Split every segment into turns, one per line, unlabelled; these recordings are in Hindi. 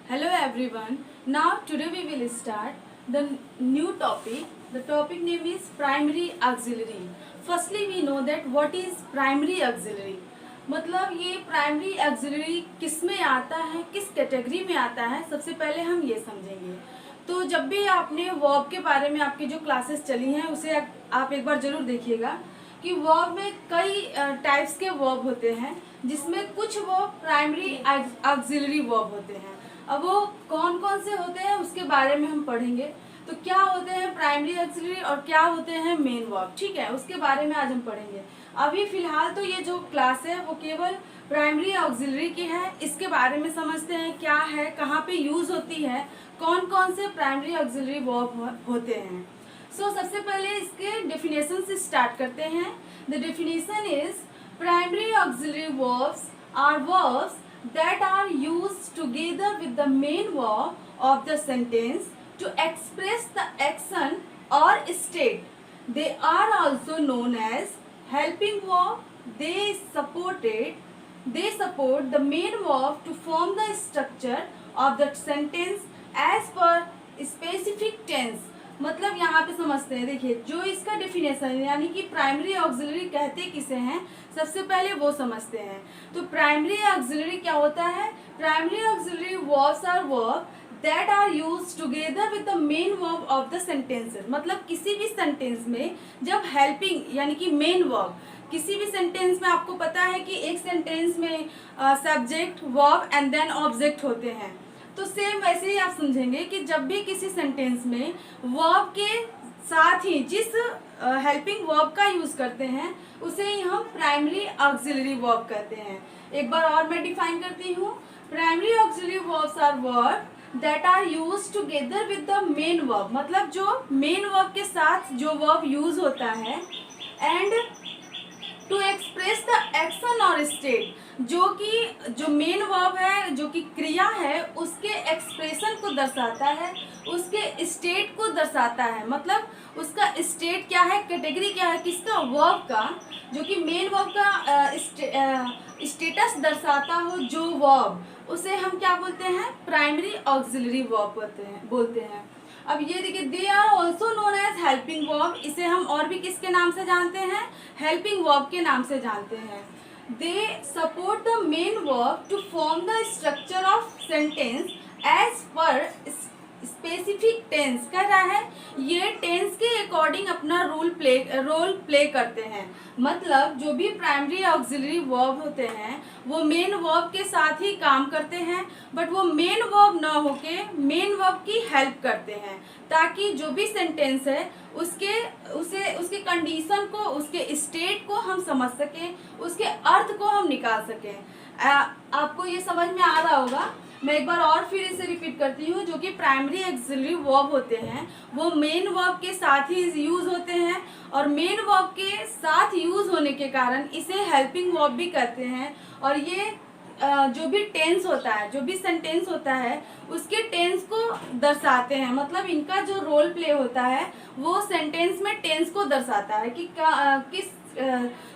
Hello everyone. Now today we will start the new topic. The topic name is primary auxiliary. Firstly we know that what is primary auxiliary. मतलब ये प्राइमरी ऑक्सिलरी किस में आता है, किस कैटेगरी में आता है, सबसे पहले हम ये समझेंगे। तो जब भी आपने वर्ब के बारे में आपकी जो क्लासेस चली हैं उसे आप एक बार जरूर देखिएगा कि वर्ब में कई टाइप्स के वर्ब होते हैं, जिसमें कुछ वर्ब प्राइमरी ऑक्सिलरी वर्ब होते हैं। अब वो कौन कौन से होते हैं उसके बारे में हम पढ़ेंगे। तो क्या होते हैं प्राइमरी ऑक्सिलरी और क्या होते हैं मेन वर्ब, ठीक है, उसके बारे में आज हम पढ़ेंगे। अभी फिलहाल तो ये जो क्लास है वो केवल प्राइमरी ऑक्सिलरी की है। इसके बारे में समझते हैं क्या है, कहाँ पे यूज होती है, कौन कौन से प्राइमरी ऑक्सिलरी वर्ब होते हैं। सबसे पहले इसके डेफिनेशन से स्टार्ट करते हैं। The definition is primary auxiliary verbs are verbs that are used together with the main verb of the sentence to express the action or state. They are also known as helping verb. They support the main verb to form the structure of the sentence as per specific tense. मतलब यहाँ पे समझते हैं, देखिए जो इसका डेफिनेशन यानी कि प्राइमरी ऑक्सिलरी कहते किसे हैं, सबसे पहले वो समझते हैं। तो प्राइमरी ऑक्सिलरी क्या होता है? Primary auxiliary verbs are verb that are used together with the main verb of the sentences. मतलब किसी भी सेंटेंस में जब हेल्पिंग यानी कि मेन वर्ब, किसी भी सेंटेंस में आपको पता है कि एक सेंटेंस में subject verb and then object होते हैं, तो सेम वैसे ही आप समझेंगे कि जब भी किसी सेंटेंस में वर्ब के साथ ही जिस हेल्पिंग वर्ब का यूज करते हैं उसे ही हम प्राइमरी ऑक्सिलरी वर्ब कहते हैं। एक बार और मैं डिफाइन करती हूँ। Primary auxiliary verbs are verb that are use together with the main verb, मतलब जो मेन वर्ब के साथ जो वर्ब यूज होता है, and to express the action और स्टेट, जो मेन वर्ब है, जो कि क्रिया है, उसके एक्सप्रेशन को दर्शाता है, उसके स्टेट को दर्शाता है। मतलब उसका स्टेट क्या है, कैटेगरी क्या है, किसका, वर्ब का, जो कि मेन वर्ब का स्टेटस दर्शाता हो जो वर्ब, उसे हम क्या बोलते हैं, प्राइमरी ऑक्सिलरी वर्ब बोलते हैं। अब ये देखिए, they are also known as helping verb. इसे हम और भी किसके नाम से जानते हैं, हेल्पिंग वर्ब के नाम से जानते हैं। They support the main verb to form the structure of sentence as per specific tense. कह रहा है ये टेंस के अकॉर्डिंग अपना रोल प्ले करते हैं। मतलब जो भी प्राइमरी ऑक्सिलरी वर्ब होते हैं वो मेन वर्ब के साथ ही काम करते हैं, बट वो मेन वर्ब ना होके मेन वर्ब की हेल्प करते हैं, ताकि जो भी सेंटेंस है उसके कंडीशन को, उसके स्टेट को हम समझ सकें, उसके अर्थ को हम निकाल सकें। आपको ये समझ में आ रहा होगा। मैं एक बार और फिर इसे रिपीट करती हूँ। जो कि प्राइमरी ऑक्सिलरी वर्ब होते हैं वो मेन वर्ब के साथ ही यूज होते हैं, और मेन वर्ब के साथ यूज होने के कारण इसे हेल्पिंग वर्ब भी कहते हैं। और ये जो भी टेंस होता है, जो भी सेंटेंस होता है, उसके टेंस को दर्शाते हैं। मतलब इनका जो रोल प्ले होता है वो सेंटेंस में टेंस को दर्शाता है कि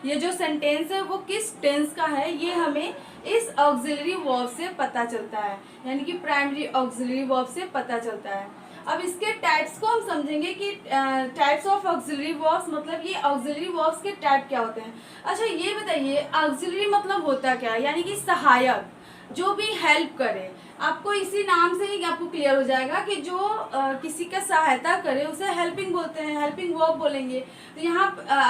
ये जो सेंटेंस है वो किस टेंस का है, ये हमें इस ऑक्सिलरी वर्ब से पता चलता है, यानी कि प्राइमरी ऑक्सिलरी वर्ब से पता चलता है। अब इसके टाइप्स को हम समझेंगे कि टाइप्स ऑफ ऑक्सिलरी वर्ब्स, मतलब ये ऑक्सिलरी वर्ब्स के टाइप क्या होते हैं। अच्छा ये बताइए, ऑक्सिलरी मतलब होता क्या है, यानी कि सहायक, जो भी हेल्प करे। आपको इसी नाम से ही आपको क्लियर हो जाएगा कि जो किसी का सहायता करे उसे हेल्पिंग बोलते हैं, हेल्पिंग वर्ब बोलेंगे। तो यहाँ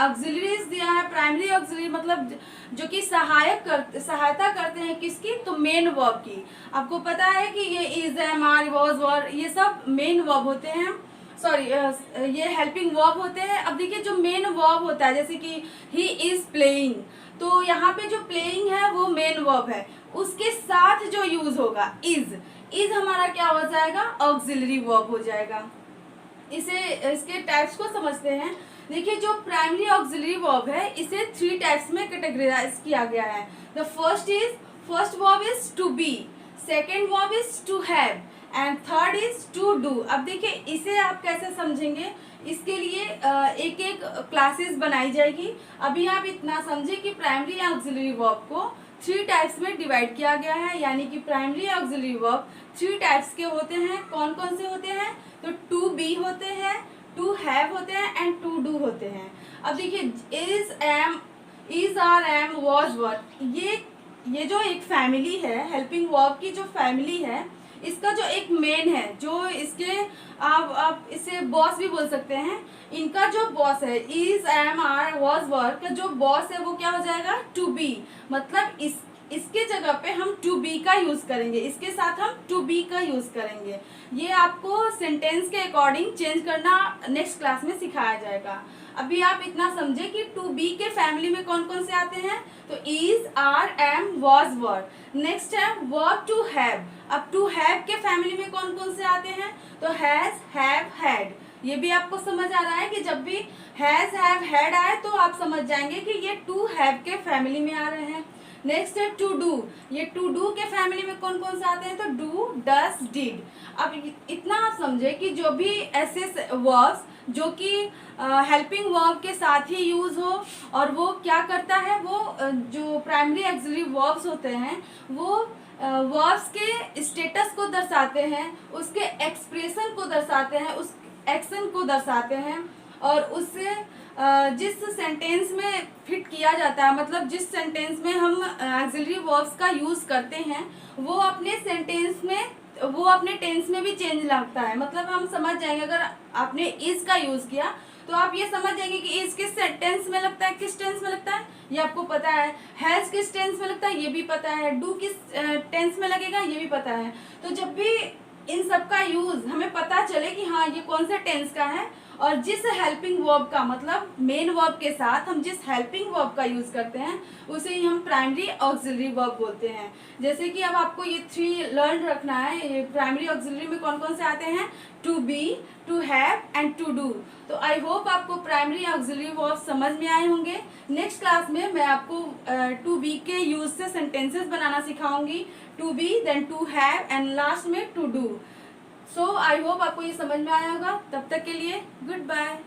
ऑक्सिलरीज दिया है, प्राइमरी ऑक्सिलरी मतलब जो कि सहायता करते हैं किसकी, तो मेन वर्ब की। आपको पता है कि ये is, am, are, was, were, ये सब मेन वर्ब होते हैं, सॉरी ये हेल्पिंग वर्ब होते हैं। अब देखिए जो मेन वर्ब होता है, जैसे कि ही इज प्लेइंग, तो यहाँ पे जो प्लेइंग है वो मेन वर्ब है, उसके साथ जो यूज होगा इज हमारा क्या हो जाएगा, ऑक्सिलरी वर्ब हो जाएगा। इसके टाइप्स को समझते हैं। देखिए जो प्राइमरी ऑक्सिलरी वर्ब है इसे 3 टाइप्स में कैटेगराइज किया गया है। The first verb is to be, second verb is to have, and third is to do. अब देखिए इसे आप कैसे समझेंगे, इसके लिए एक एक क्लासेस बनाई जाएगी। अभी आप इतना समझे कि प्राइमरी ऑक्सिलरी वर्ब को 3 टाइप्स में डिवाइड किया गया है, यानी कि प्राइमरी ऑक्सिलरी वर्ब 3 टाइप्स के होते हैं। कौन कौन से होते हैं? तो टू बी होते हैं, टू हैव होते हैं एंड टू डू होते हैं। अब देखिए is, am, is, are, am, was, were, ये जो एक फैमिली है, हेल्पिंग वर्ब की जो फैमिली है, इसका जो एक मेन है, जो इसके आप इसे बॉस भी बोल सकते हैं, इनका जो बॉस है is, am, are, was, were का जो बॉस है वो क्या हो जाएगा? To be. मतलब इसके जगह पे हम टू बी का यूज करेंगे, इसके साथ हम टू बी का यूज करेंगे। ये आपको सेंटेंस के अकॉर्डिंग चेंज करना नेक्स्ट क्लास में सिखाया जाएगा। अभी आप इतना समझे कि टू बी के फैमिली में कौन कौन से आते हैं। तो is, are, am, was, were. Next है वर्ब टू हैव। अब टू हैव के फैमिली में कौन कौन से आते हैं? तो हैज, हैव, हैड। ये भी आपको समझ आ रहा है कि जब भी हैज, हैव, हैड आए तो आप समझ जाएंगे कि ये टू हैव के फैमिली में आ रहे हैं। नेक्स्ट है टू डू। ये टू डू के फैमिली में कौन कौन से आते हैं? तो डू, डस, डिड। अब इतना आप समझे कि जो भी ऐसे वर्ब्स जो कि हेल्पिंग वर्ब के साथ ही यूज हो और वो क्या करता है, वो जो प्राइमरी ऑक्सिलरी वर्ब्स होते हैं वो वर्ब्स के स्टेटस को दर्शाते हैं, उसके एक्सप्रेशन को दर्शाते हैं, उस एक्शन को दर्शाते हैं और उससे जिस सेंटेंस में फिट किया जाता है, मतलब जिस सेंटेंस में हम ऑक्सिलरी वर्ब्स का यूज करते हैं वो अपने सेंटेंस में, वो अपने टेंस में भी चेंज लगता है। मतलब हम समझ जाएंगे, अगर आपने इज का यूज किया तो आप ये समझ जाएंगे कि इज किस टेंस में लगता है, किस टेंस में लगता है ये आपको पता है, हैज किस टेंस में लगता है ये भी पता है, डू किस टेंस में लगेगा ये भी पता है। तो जब भी इन सब का यूज हमें पता चले कि हाँ ये कौन से टेंस का है और जिस हेल्पिंग वर्ब का, मतलब मेन वर्ब के साथ हम जिस हेल्पिंग वर्ब का यूज करते हैं उसे ही हम प्राइमरी ऑक्सिलरी वर्ब बोलते हैं। जैसे कि अब आपको ये 3 लर्न रखना है। ये प्राइमरी ऑक्सिलरी में कौन कौन से आते हैं? To be, to have and to do. तो आई होप आपको प्राइमरी ऑक्सिलरी वर्ब समझ में आए होंगे। नेक्स्ट क्लास में मैं आपको टू बी के यूज से सेंटेंसेस बनाना सिखाऊंगी। To be, then to have and last में to do. So I hope आपको ये समझ में आया होगा। तब तक के लिए गुड बाय।